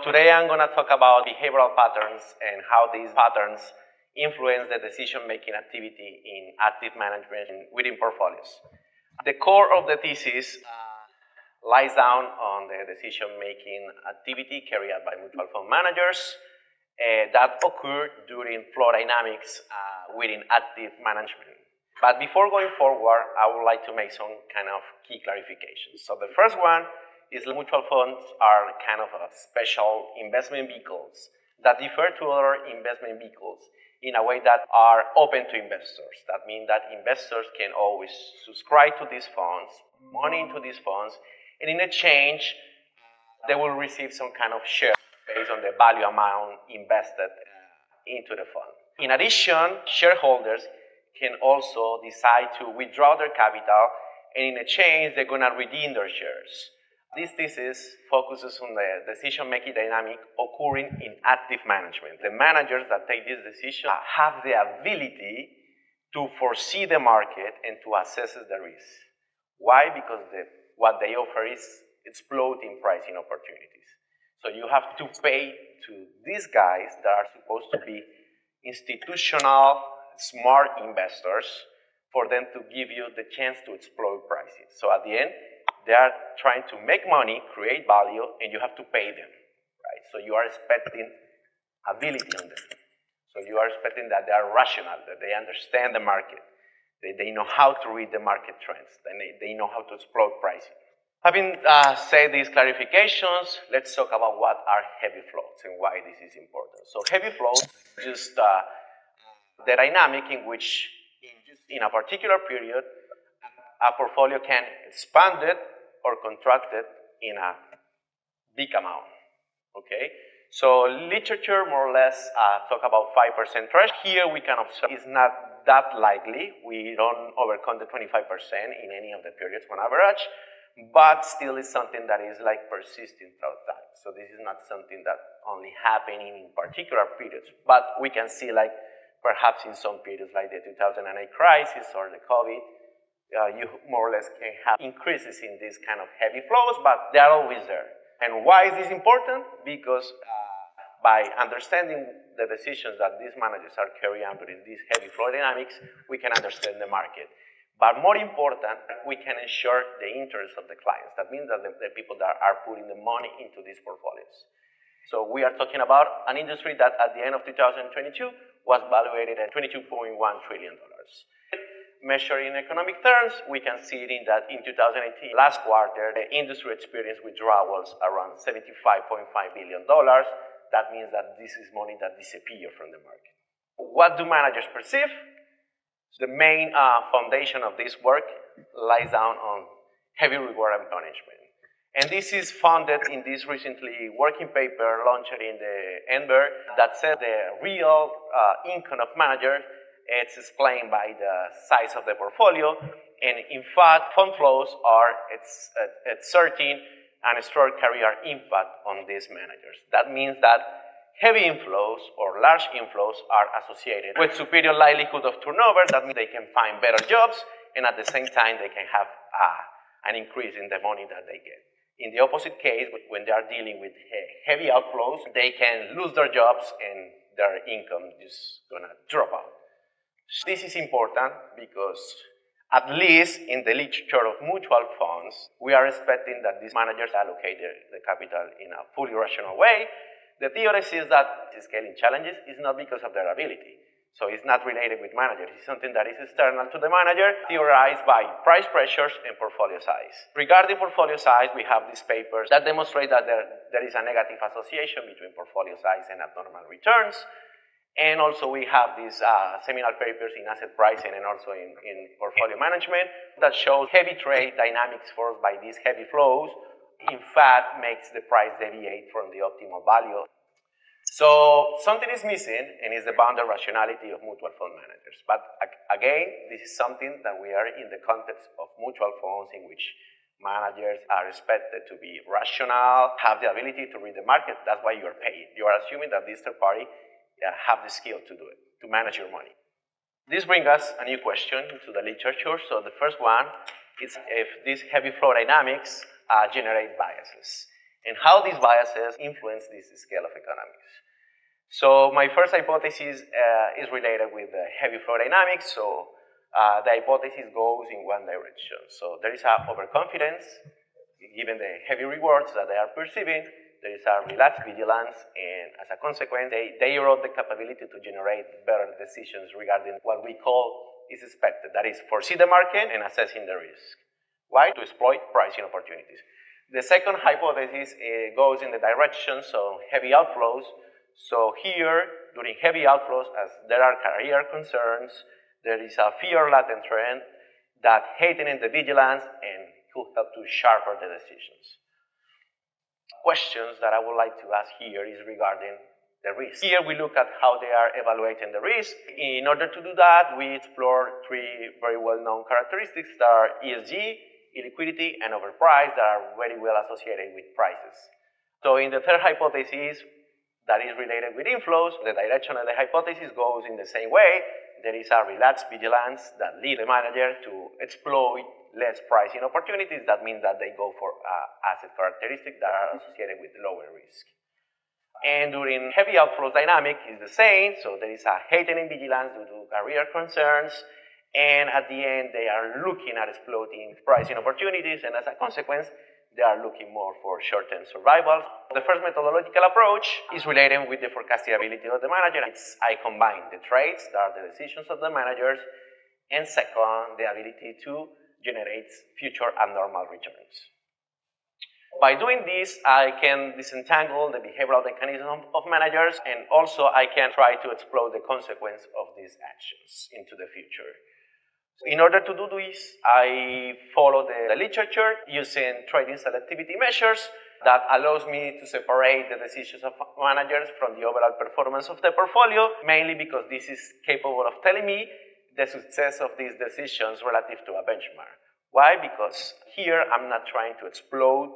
today I'm going to talk about behavioral patterns and how these patterns influence the decision-making activity in active management within portfolios. The core of the thesis lies down on the decision-making activity carried out by mutual fund managers that occur during flow dynamics within active management. But before going forward, I would like to make some kind of key clarifications. So the first one is mutual funds are kind of a special investment vehicles that differ to other investment vehicles in a way that are open to investors. That means that investors can always subscribe to these funds, money into these funds, and in exchange, they will receive some kind of share based on the value amount invested into the fund. In addition, shareholders can also decide to withdraw their capital, and in exchange, they're going to redeem their shares. This thesis focuses on the decision-making dynamic occurring in active management. The managers that take this decision have the ability to foresee the market and to assess the risk. Why? Because what they offer is exploding pricing opportunities. So you have to pay to these guys that are supposed to be institutional, smart investors for them to give you the chance to explode pricing. So at the end, they are trying to make money, create value, and you have to pay them, right? So you are expecting ability on them. So you are expecting that they are rational, that they understand the market, they know how to read the market trends, and they know how to explode pricing. Having said these clarifications, let's talk about what are heavy flows and why this is important. So heavy flows is just the dynamic in which, in a particular period, a portfolio can expand it or contract it in a big amount, okay? So literature more or less talk about 5% threshold. Here we can observe it's not that likely. We don't overcome the 25% in any of the periods on average, but still is something that is like persisting throughout time. So this is not something that only happening in particular periods, but we can see like perhaps in some periods like the 2008 crisis or the COVID, you more or less can have increases in these kind of heavy flows, but they are always there. And why is this important? Because by understanding the decisions that these managers are carrying out during these heavy flow dynamics, we can understand the market. But more important, we can ensure the interests of the clients. That means that the people that are putting the money into these portfolios. So we are talking about an industry that at the end of 2022 was valuated at $22.1 trillion. Measured in economic terms, we can see it in that in 2018, last quarter, the industry experienced withdrawals around $75.5 billion. That means that this is money that disappeared from the market. What do managers perceive? The main foundation of this work lies down on heavy reward and punishment. And this is founded in this recently working paper launched in the ENBER that says the real income of managers it's explained by the size of the portfolio, and in fact, fund flows are exerting an extraordinary impact on these managers. That means that heavy inflows or large inflows are associated with superior likelihood of turnover. That means they can find better jobs, and at the same time, they can have an increase in the money that they get. In the opposite case, when they are dealing with heavy outflows, they can lose their jobs and their income is gonna drop out. This is important because at least in the literature of mutual funds, we are expecting that these managers allocate the capital in a fully rational way. The theory says that the scaling challenges is not because of their ability. So it's not related with managers. It's something that is external to the manager, theorized by price pressures and portfolio size. Regarding portfolio size, we have these papers that demonstrate that there is a negative association between portfolio size and abnormal returns. And also we have these seminal papers in asset pricing and also in portfolio management that shows heavy trade dynamics forced by these heavy flows, in fact, makes the price deviate from the optimal value. So something is missing, and it's the bounded rationality of mutual fund managers. But again, this is something that we are in the context of mutual funds in which managers are expected to be rational, have the ability to read the market. That's why you are paid. You are assuming that this third party have the skill to do it, to manage your money. This brings us a new question into the literature. So the first one is if these heavy flow dynamics generate biases. and how these biases influence this scale of economics. So my first hypothesis is related with the heavy flow dynamics. So the hypothesis goes in one direction. So there is a overconfidence, given the heavy rewards that they are perceiving. There is a relaxed vigilance, and as a consequence, they erode the capability to generate better decisions regarding what we call is expected. That is, foresee the market and assessing the risk. Why? To exploit pricing opportunities. The second hypothesis goes in the direction, so heavy outflows. So here, during heavy outflows, as there are career concerns, there is a fear latent trend that heightening the vigilance and could help to sharpen the decisions. Questions that I would like to ask here is regarding the risk. Here we look at how they are evaluating the risk. In order to do that, we explore three very well-known characteristics that are ESG, illiquidity, and overprice that are very well associated with prices. So in the third hypothesis that is related with inflows, the direction of the hypothesis goes in the same way. There is a relaxed vigilance that leads the manager to exploit less pricing opportunities. That means that they go for asset characteristics that are associated with lower risk. And during heavy outflows dynamic is the same. So there is a heightening vigilance due to career concerns. And at the end, they are looking at exploiting pricing opportunities. And as a consequence, they are looking more for short-term survival. The first methodological approach is related with the forecastability of the manager. I combine the traits, that are the decisions of the managers, and second, the ability to generate future abnormal returns. By doing this, I can disentangle the behavioral mechanism of managers, and also I can try to explore the consequence of these actions into the future. In order to do this, I follow the literature using trading selectivity measures that allows me to separate the decisions of managers from the overall performance of the portfolio, mainly because this is capable of telling me the success of these decisions relative to a benchmark. Why? Because here I'm not trying to explode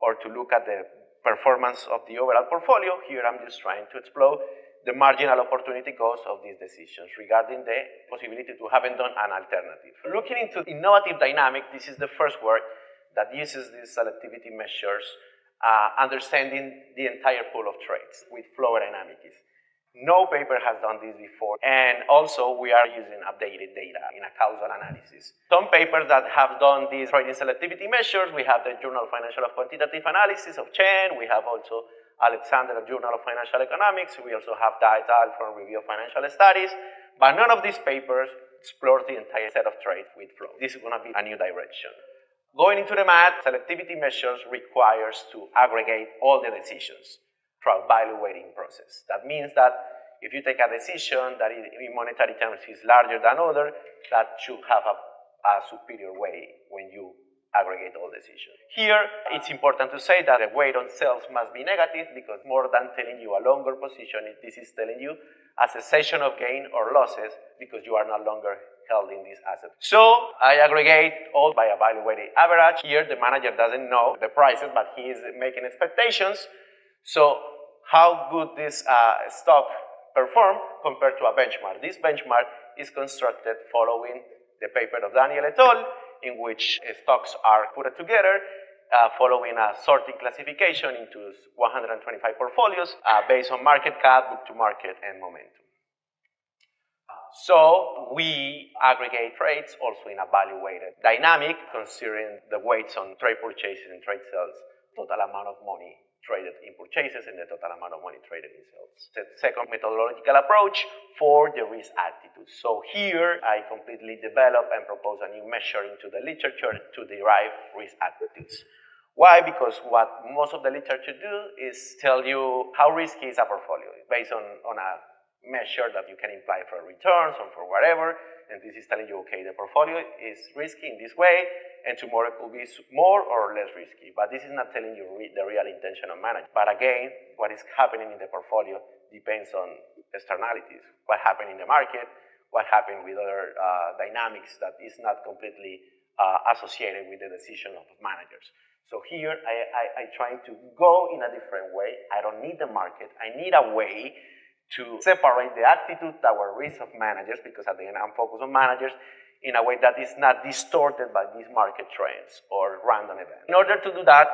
or to look at the performance of the overall portfolio. Here I'm just trying to explore the marginal opportunity cost of these decisions regarding the possibility to having done an alternative. Looking into innovative dynamic, this is the first work that uses these selectivity measures, understanding the entire pool of traits with flow dynamics. No paper has done this before, and also we are using updated data in a causal analysis. Some papers that have done these trading selectivity measures, we have the Journal of Financial and Quantitative Analysis of Chen, we have also Alexander of Journal of Financial Economics, we also have Da et al. From Review of Financial Studies, but none of these papers explore the entire set of traits with flow. This is going to be a new direction. Going into the math, selectivity measures requires to aggregate all the decisions through a value weighting process. That means that if you take a decision that in monetary terms is larger than other, that should have a superior weight when you aggregate all decisions. Here, it's important to say that the weight on sales must be negative, because more than telling you a longer position, this is telling you a cessation of gain or losses because you are no longer held in this asset. So I aggregate all by a value weighted average. Here, the manager doesn't know the prices, but he is making expectations. So how good this stock perform compared to a benchmark? This benchmark is constructed following the paper of Daniel et al., in which stocks are put together following a sorting classification into 125 portfolios based on market cap, book to market, and momentum. So we aggregate trades also in a value-weighted dynamic, considering the weights on trade purchases and trade sales, total amount of money traded in purchases and the total amount of money traded in sales. The second methodological approach for the risk attitude. So here I completely develop and propose a new measure into the literature to derive risk attitudes. Why? Because what most of the literature do is tell you how risky is a portfolio based on a measure that you can imply for returns or for whatever, and this is telling you, okay, the portfolio is risky in this way, and tomorrow it could be more or less risky. But this is not telling you the real intention of management. But again, what is happening in the portfolio depends on externalities. What happened in the market, what happened with other dynamics that is not completely associated with the decision of managers. So here, I try to go in a different way. I don't need the market. I need a way to separate the attitude toward risk of managers, because at the end I'm focused on managers, in a way that is not distorted by these market trends or random events. In order to do that,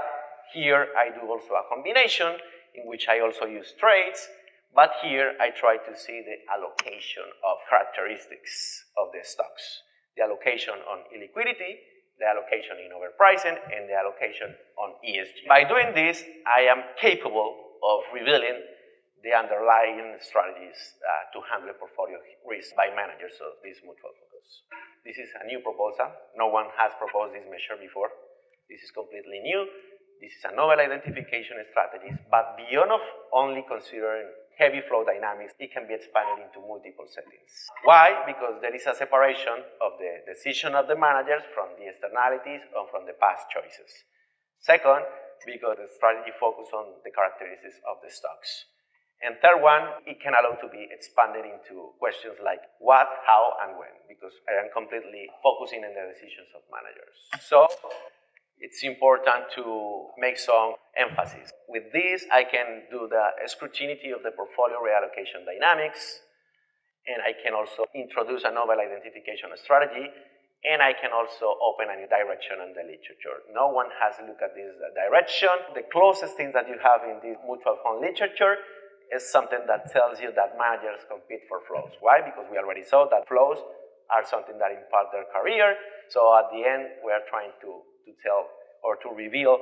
Here I do also a combination in which I also use trades, but here I try to see the allocation of characteristics of the stocks. The allocation on illiquidity, the allocation in overpricing, and the allocation on ESG. By doing this, I am capable of revealing the underlying strategies to handle portfolio risk by managers of these mutual funds. This is a new proposal. No one has proposed this measure before. This is completely new. This is a novel identification strategy, but beyond of only considering heavy flow dynamics, it can be expanded into multiple settings. Why? Because there is a separation of the decision of the managers from the externalities or from the past choices. Second, because the strategy focuses on the characteristics of the stocks. And third one, it can allow to be expanded into questions like what, how, and when, because I am completely focusing on the decisions of managers. So it's important to make some emphasis. With this, I can do the scrutiny of the portfolio reallocation dynamics, and I can also introduce a novel identification strategy, and I can also open a new direction in the literature. No one has looked at this direction. The closest thing that you have in this mutual fund literature is something that tells you that managers compete for flows. Why? Because we already saw that flows are something that impact their career. So at the end, we are trying to tell or to reveal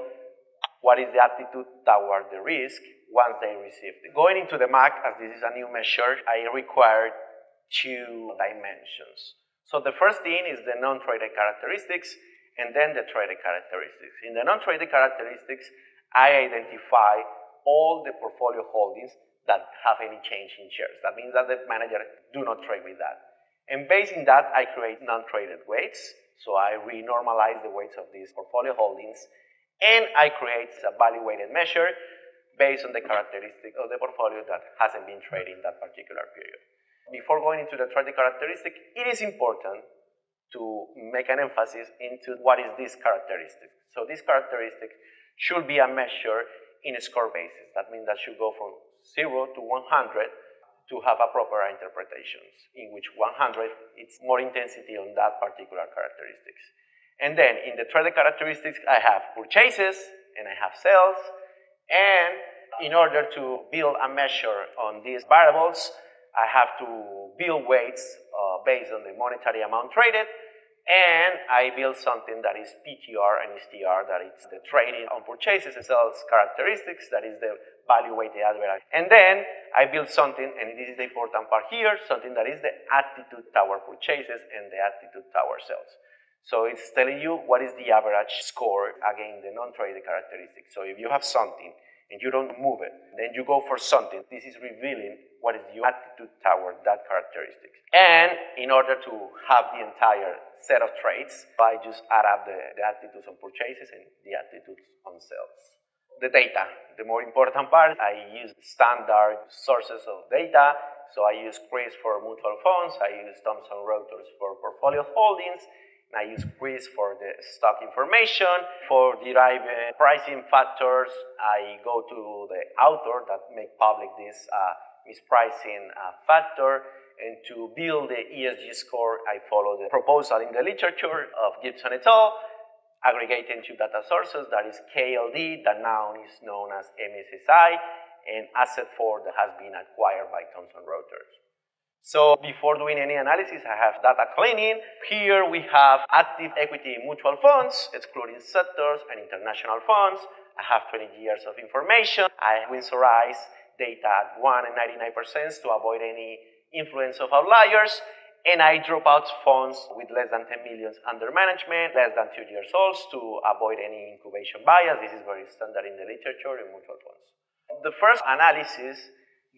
what is the attitude toward the risk once they receive it. Going into the MAC, as this is a new measure, I required 2 dimensions. So the first thing is the non-traded characteristics, and then the traded characteristics. In the non-traded characteristics, I identify all the portfolio holdings that have any change in shares. That means that the manager do not trade with that. And based on that, I create non-traded weights. So I renormalize the weights of these portfolio holdings, and I create a value-weighted measure based on the characteristic of the portfolio that hasn't been traded in that particular period. Before going into the traded characteristic, it is important to make an emphasis into what is this characteristic. So this characteristic should be a measure in a score basis. That means that should go from 0 to 100 to have a proper interpretations, in which 100, it's more intensity on that particular characteristics. And then in the traded characteristics, I have purchases and I have sales. And in order to build a measure on these variables, I have to build weights based on the monetary amount traded. And I build something that is PTR and STR, that is the trading on purchases and sales characteristics, that is the value-weighted average. And then I build something, and this is the important part here, something that is the attitude toward purchases and the attitude toward sales. So it's telling you what is the average score against the non-traded characteristics. So if you have something and you don't move it, then you go for something, this is revealing what is your attitude toward that characteristic. And in order to have the entire set of traits, I just add up the attitudes on purchases and the attitudes on sales. The data, the more important part, I use standard sources of data. So I use CRIS for mutual funds, I use Thomson Reuters for portfolio holdings, and I use CRIS for the stock information. For deriving pricing factors, I go to the author that make public this mispricing factor. And to build the ESG score, I follow the proposal in the literature of Gibson et al., aggregating 2 data sources, that is KLD, that now is known as MSSI, and Asset 4 that has been acquired by Thomson Reuters. So before doing any analysis, I have data cleaning. Here we have active equity mutual funds, excluding sectors and international funds. I have 20 years of information. I windsortize data at 1 and 99% to avoid any influence of outliers. And I drop out funds with less than 10 million under management, less than 2 years old, to avoid any incubation bias. This is very standard in the literature in mutual funds. The first analysis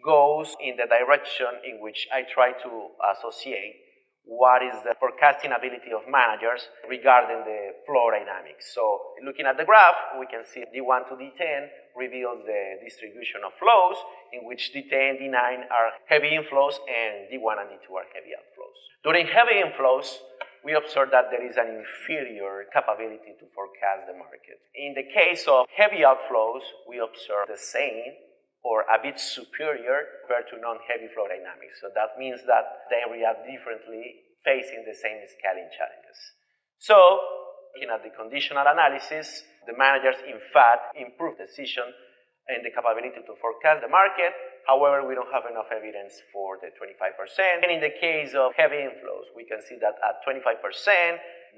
goes in the direction in which I try to associate what is the forecasting ability of managers regarding the flow dynamics. So looking at the graph, we can see D1 to D10 reveals the distribution of flows, in which D10, D9 are heavy inflows and D1 and D2 are heavy outflows. During heavy inflows, we observe that there is an inferior capability to forecast the market. In the case of heavy outflows, we observe the same or a bit superior compared to non-heavy flow dynamics. So that means that they react differently facing the same scaling challenges. So Looking at the conditional analysis, the managers in fact improve decision and the capability to forecast the market. However, we don't have enough evidence for the 25%. And in the case of heavy inflows, we can see that at 25%,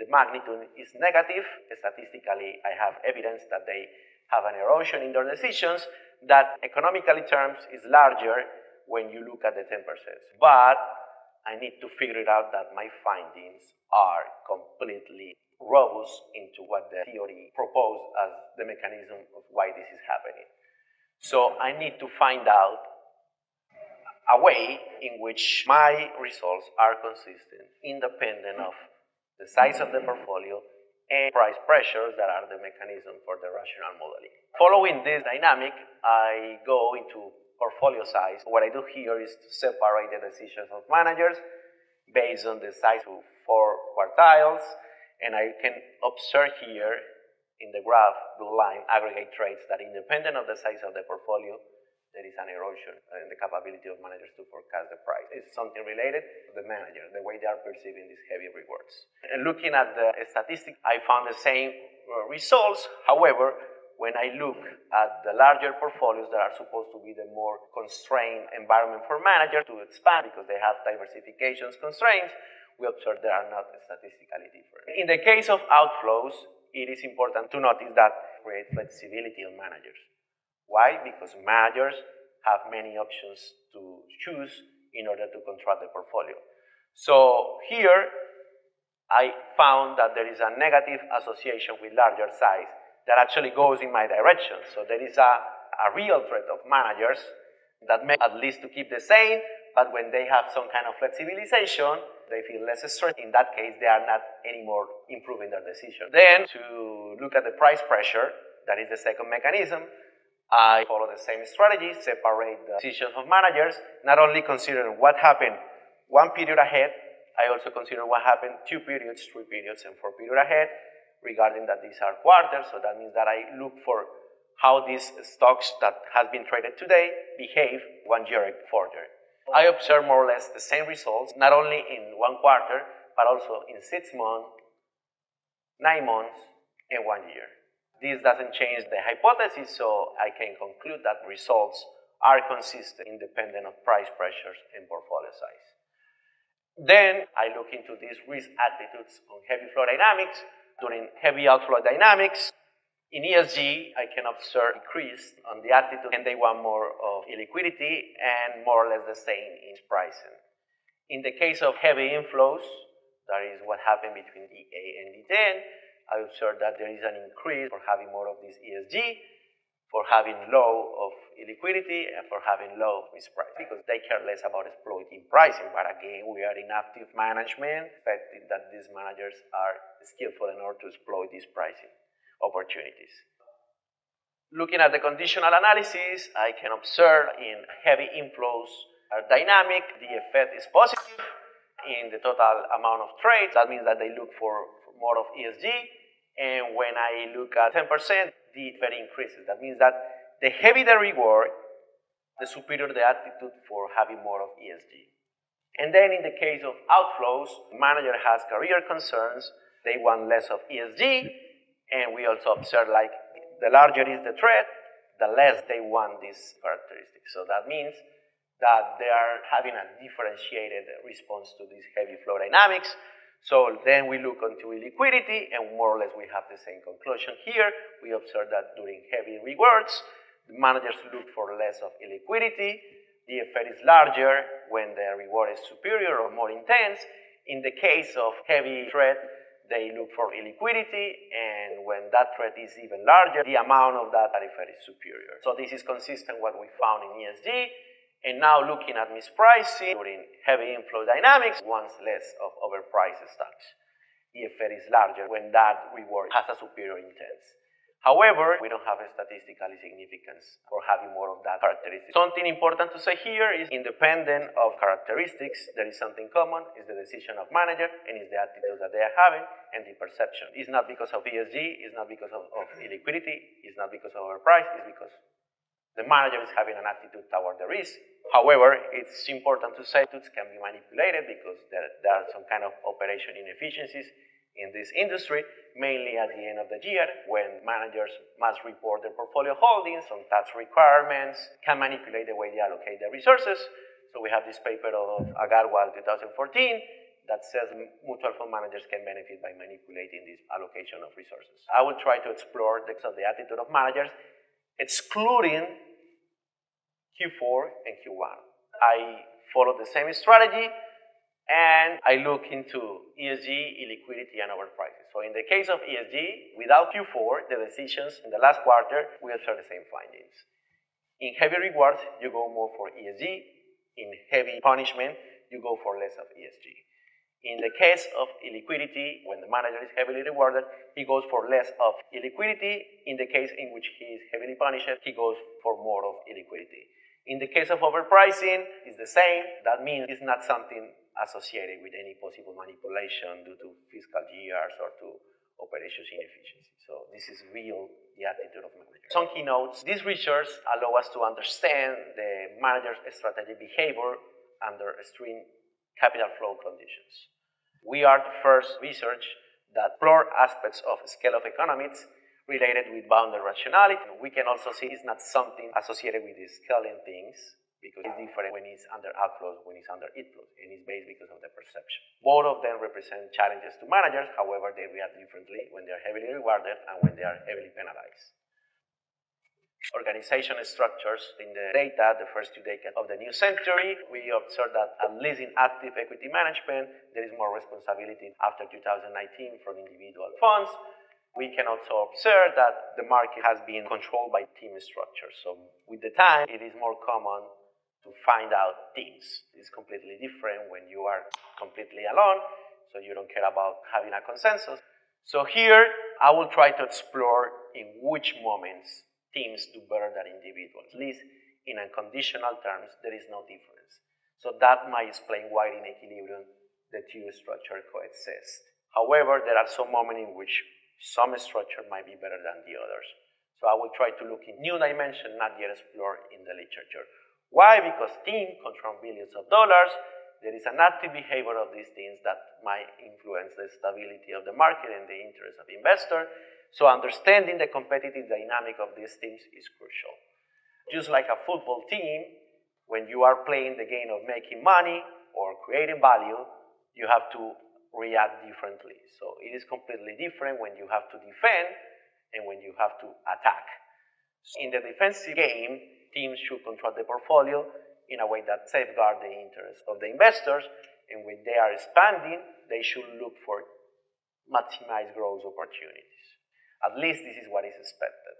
the magnitude is negative. Statistically, I have evidence that they have an erosion in their decisions that economically terms is larger when you look at the 10%. But I need to figure it out that my findings are completely robust into what the theory proposed as the mechanism of why this is happening. So I need to find out a way in which my results are consistent, independent of the size of the portfolio and price pressures that are the mechanism for the rational modeling. Following this dynamic, I go into portfolio size. What I do here is to separate the decisions of managers based on the size of 4 quartiles, and I can observe here in the graph, blue line, aggregate traits that independent of the size of the portfolio, there is an erosion in the capability of managers to forecast the price. It's something related to the manager, the way they are perceiving these heavy rewards. And looking at the statistics, I found the same results. However, when I look at the larger portfolios that are supposed to be the more constrained environment for managers to expand because they have diversification constraints, we observe they are not statistically different. In the case of outflows, it is important to notice that create flexibility on managers. Why? Because managers have many options to choose in order to control the portfolio. So here, I found that there is a negative association with larger size that actually goes in my direction. So there is a real threat of managers that may at least to keep the same, but when they have some kind of flexibilization, they feel less stress. In that case, they are not anymore improving their decision. Then, to look at the price pressure, that is the second mechanism, I follow the same strategy, separate the decisions of managers, not only considering what happened 1 period ahead, I also consider what happened 2 periods, 3 periods, and 4 periods ahead, regarding that these are quarters. So that means that I look for how these stocks that has been traded today behave 1 year further. I observe more or less the same results, not only in 1 quarter, but also in 6 months, 9 months, and 1 year. This doesn't change the hypothesis, so I can conclude that results are consistent, independent of price pressures and portfolio size. Then I look into these risk attitudes on heavy flow dynamics. During heavy outflow dynamics, in ESG, I can observe increase on the attitude, and they want more of illiquidity and more or less the same in pricing. In the case of heavy inflows, that is what happened between D8 and D10, I observed that there is an increase for having more of this ESG, for having low of illiquidity, and for having low risk price, because they care less about exploiting pricing. But again, we are in active management, expecting that these managers are skillful in order to exploit these pricing opportunities. Looking at the conditional analysis, I can observe in heavy inflows are dynamic, the effect is positive in the total amount of trades. That means that they look for more of ESG, and when I look at 10%, the effect increases. That means that the heavier the reward, the superior the attitude for having more of ESG. And then in the case of outflows, the manager has career concerns, they want less of ESG, and we also observe like the larger is the threat, the less they want this characteristic. So that means that they are having a differentiated response to these heavy flow dynamics. So then we look into illiquidity, and more or less we have the same conclusion here. We observe that during heavy rewards, the managers look for less of illiquidity. The effect is larger when the reward is superior or more intense. In the case of heavy threat, they look for illiquidity, and when that threat is even larger, the amount of that effect is superior. So this is consistent with what we found in ESG. And now looking at mispricing during heavy inflow dynamics, wants less of overpriced stocks. The effect is larger when that reward has a superior intent. However, we don't have a statistical significance for having more of that characteristic. Something important to say here is independent of characteristics, there is something common, is the decision of manager, and is the attitude that they are having, and the perception. It's not because of ESG, it's not because of illiquidity, it's not because of overprice, it's because the manager is having an attitude toward the risk. However, it's important to say attitudes can be manipulated because there are some kind of operation inefficiencies in this industry, mainly at the end of the year when managers must report their portfolio holdings on tax requirements, can manipulate the way they allocate their resources. So we have this paper of Agarwal 2014 that says mutual fund managers can benefit by manipulating this allocation of resources. I will try to explore the attitude of managers, excluding Q4 and Q1. I follow the same strategy, and I look into ESG, illiquidity, and overpricing. So in the case of ESG, without Q4, the decisions in the last quarter, we observe the same findings. In heavy rewards, you go more for ESG. In heavy punishment, you go for less of ESG. In the case of illiquidity, when the manager is heavily rewarded, he goes for less of illiquidity. In the case in which he is heavily punished, he goes for more of illiquidity. In the case of overpricing, it's the same. That means it's not something associated with any possible manipulation due to fiscal years or to operations inefficiency. So this is real, the attitude of managers. Some keynotes. These research allow us to understand the manager's strategic behavior under extreme capital flow conditions. We are the first research that explore aspects of scale of economics related with bounded rationality. We can also see it's not something associated with the scaling things, because it's different when it's under outflows, when it's under inflows, and it's based because of the perception. Both of them represent challenges to managers, however, they react differently when they are heavily rewarded and when they are heavily penalized. Organization structures in the data, the first 2 decades of the new century, we observed that at least in active equity management, there is more responsibility after 2019 from individual funds. We can also observe that the market has been controlled by team structures. So with the time, it is more common to find out teams. It's completely different when you are completely alone, so you don't care about having a consensus. So here, I will try to explore in which moments teams do better than individuals. At least in unconditional terms, there is no difference. So that might explain why in equilibrium, the two structures coexist. However, there are some moments in which some structure might be better than the others. So I will try to look in new dimensions not yet explored in the literature. Why? Because teams control billions of dollars. There is an active behavior of these teams that might influence the stability of the market and the interest of investors. So understanding the competitive dynamic of these teams is crucial. Just like a football team, when you are playing the game of making money or creating value, you have to react differently. So it is completely different when you have to defend and when you have to attack. In the defensive game, teams should control the portfolio in a way that safeguards the interests of the investors, and when they are expanding, they should look for maximized growth opportunities. At least this is what is expected.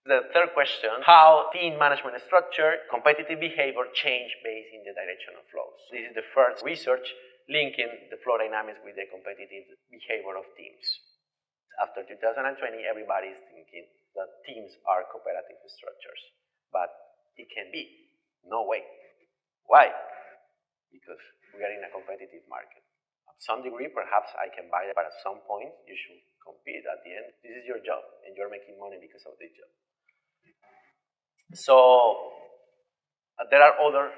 The third question, how team management structure, competitive behavior change based in the direction of flows. This is the first research linking the flow dynamics with the competitive behavior of teams. After 2020, everybody is thinking that teams are cooperative structures, but it can be. No way. Why? Because we are in a competitive market. At some degree, perhaps I can buy it, but at some point, you should compete. At the end, this is your job, and you're making money because of this job. So, there are other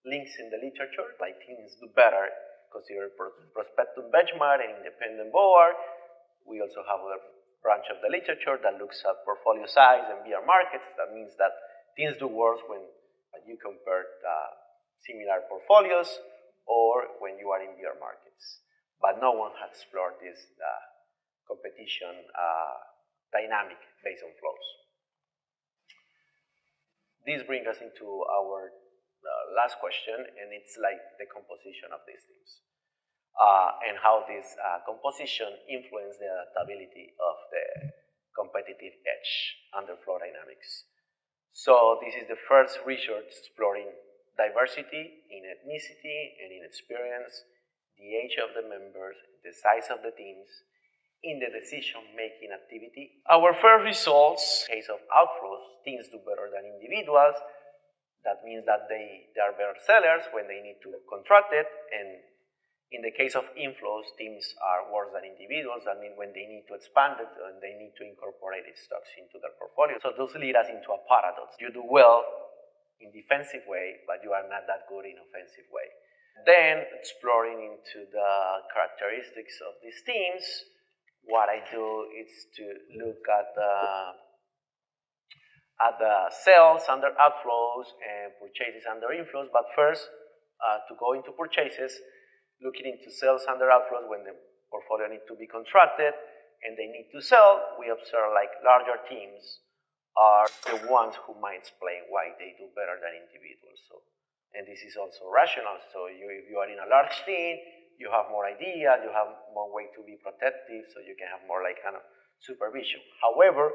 links in the literature, like teams do better, consider prospective benchmark and independent board. We also have a branch of the literature that looks at portfolio size and bear markets. That means that teams do worse when you compare similar portfolios or when you are in bear markets. But no one has explored this competition dynamic based on flows. This brings us into our last question, and it's like the composition of these teams and how this composition influences the adaptability of the competitive edge under flow dynamics. So this is the first research exploring diversity in ethnicity and in experience, the age of the members, the size of the teams, in the decision-making activity. Our first results, in case of outflows, teams do better than individuals. That means that they are better sellers when they need to contract it, and in the case of inflows, teams are worse than individuals. That means when they need to expand it and they need to incorporate its stocks into their portfolio. So those lead us into a paradox. You do well in defensive way, but you are not that good in offensive way. Then exploring into the characteristics of these teams, what I do is to look at the sales under outflows and purchases under inflows. But first, to go into purchases, looking into sales under outflows when the portfolio needs to be contracted and they need to sell, we observe like larger teams are the ones who might explain why they do better than individuals. So, and this is also rational. So if you are in a large team, you have more ideas, you have more way to be protective, so you can have more like kind of supervision. However,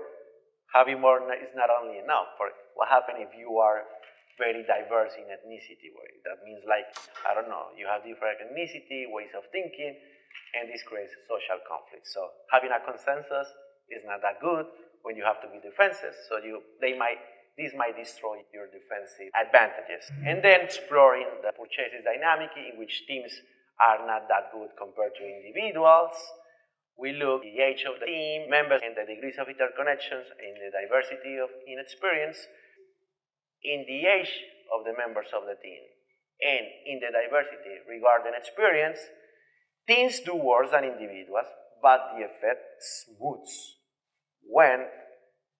having more is not only enough. For what happens if you are very diverse in ethnicity way? That means like, I don't know, you have different ethnicity, ways of thinking, and this creates social conflict. So having a consensus is not that good when you have to be defensive. So this might destroy your defensive advantages. And then exploring the purchases dynamic in which teams are not that good compared to individuals. We look at the age of the team, members, and the degrees of interconnections, and the diversity in experience, in the age of the members of the team, and in the diversity regarding experience. Teams do worse than individuals, but the effect smooths when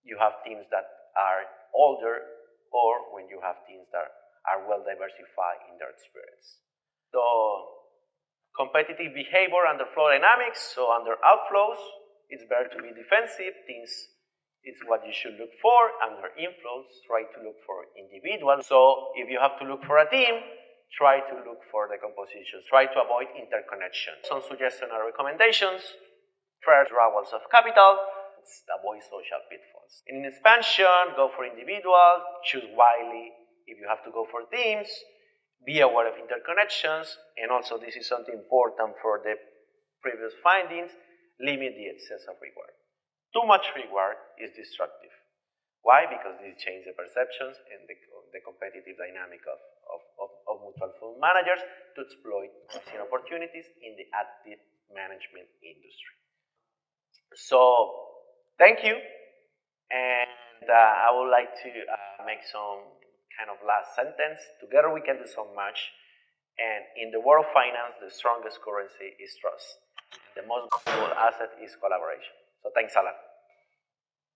you have teams that are older or when you have teams that are well diversified in their experience. So competitive behavior under flow dynamics, so under outflows, it's better to be defensive. Teams is what you should look for. Under inflows, try to look for individuals. So if you have to look for a team, try to look for the compositions. Try to avoid interconnection. Some suggestions or recommendations. First, withdrawals of capital. Avoid social pitfalls. In expansion, go for individual. Choose wisely if you have to go for teams. Be aware of interconnections. And also, this is something important for the previous findings. Limit the excess of reward. Too much reward is destructive. Why? Because this changes the perceptions and the competitive dynamic of mutual fund managers to exploit opportunities in the active management industry. So, thank you. And I would like to make some kind of last sentence. Together we can do so much. And in the world of finance, the strongest currency is trust. The most valuable asset is collaboration. So thanks a lot.